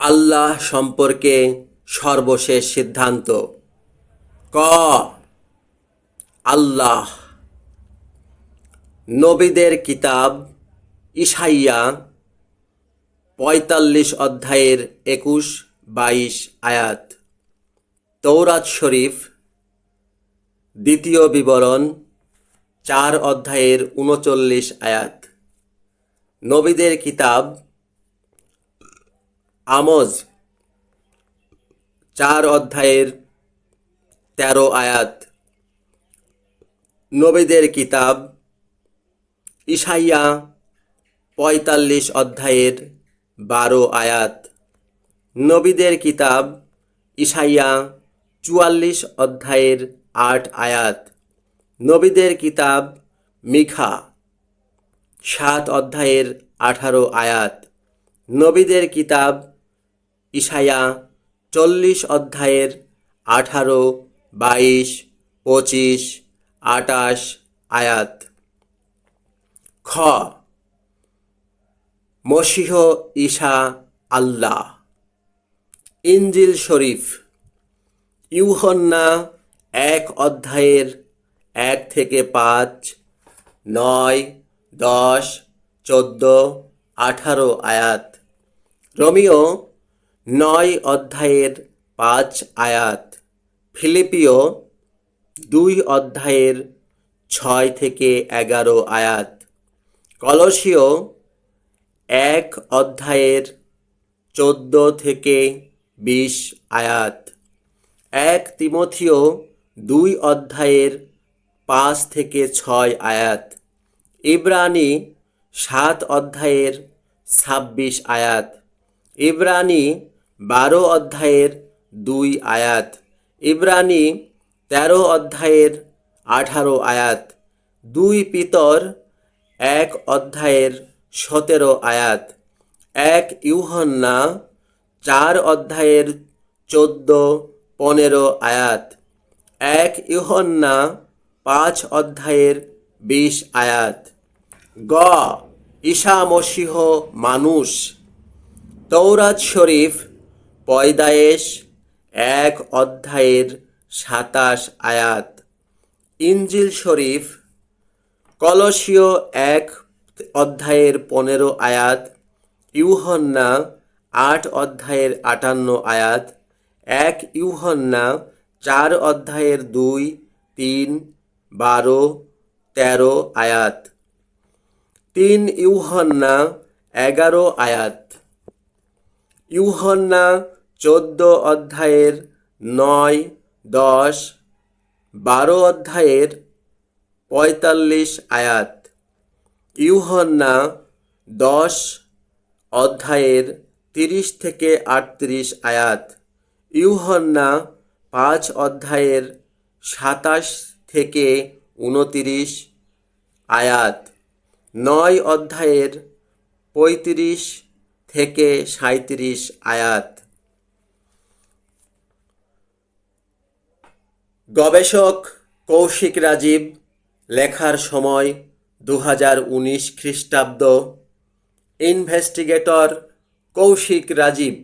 আল্লাহ সম্পর্কে সর্বশেষ সিদ্ধান্ত। ক, আল্লাহ। নবীদের কিতাব ইশাইয়া ৪৫ অধ্যায়ের ২১-২২ আয়াত। তৌরাত শরীফ দ্বিতীয় বিবরণ ৪ অধ্যায়ের ৩৯ আয়াত। নবীদের কিতাব আমোজ ৪ অধ্যায়ের ১৩ আয়াত। নবীদের কিতাব ইশাইয়া ৪৫ অধ্যায়ের ১২ আয়াত। নবীদের কিতাব ইশাইয়া ৪৪ অধ্যায়ের ৮ আয়াত। নবীদের কিতাব মিখা ৭ অধ্যায়ের ১৮ আয়াত। নবীদের কিতাব ইশাইয়া ৪০ অধ্যায়ের ১৮, ২২, ২৫, ২৮ আয়াত। খ, মসীহ ঈসা আল্লাহ। ইনজিল শরীফ ইউহন্না ১ অধ্যায়ের ১-৫, ৯, ১০, ১৪, ১৮ আয়াত। রোমীয় ৯ অধ্যায়ের ৫ আয়াত। ফিলিপিও ২ অধ্যায়ের ৬-১১ আয়াত। কলসীয় ১ অধ্যায়ের ১৪-২০ আয়াত। ১ তিমথিও ২ অধ্যায়ের ৫-৬ আয়াত। ইব্রানী ৭ অধ্যায়ের ২৬ আয়াত। ইব্রানী ১২ অধ্যায়ের ২ আয়াত। ইব্রানী ১৩ অধ্যায়ের ১৮ আয়াত। ২ পিতর ১ অধ্যায়ের ১৭ আয়াত। ১ ইউহন্না ৪ অধ্যায়ের ১৪-১৫ আয়াত। ১ ইউহন্না ৫ অধ্যায়ের ২০ আয়াত। গ, ঈসা মসীহ মানুষ। তৌরাত শরীফ পয়দায়েশ ১ অধ্যায়ের ২৭ আয়াত। ইনজিল শরীফ কলসীয় ১ অধ্যায়ের ১৫ আয়াত। ইউহন্না ৮ অধ্যায়ের ৫৮ আয়াত। ১ ইউহন্না ৪ অধ্যায়ের ২, ৩, ১২, ১৩ আয়াত। ৩ ইউহন্না ১১ আয়াত। ইউহন্না ১৪ অধ্যায়ের ৯, ১০, ১২ অধ্যায়ের ৪৫ আয়াত। ইউহন্না ১০ অধ্যায়ের ৩০-৩৮ আয়াত। ইউহন্না ৫ অধ্যায়ের ২৭-২৯ আয়াত। ৯ অধ্যায়ের ৩৫-৩৭ আয়াত। গবেষক কৌশিক রাজীব। লেখার সময় ২০১৯ খ্রিস্টাব্দ। ইনভেস্টিগেটর কৌশিক রাজীব।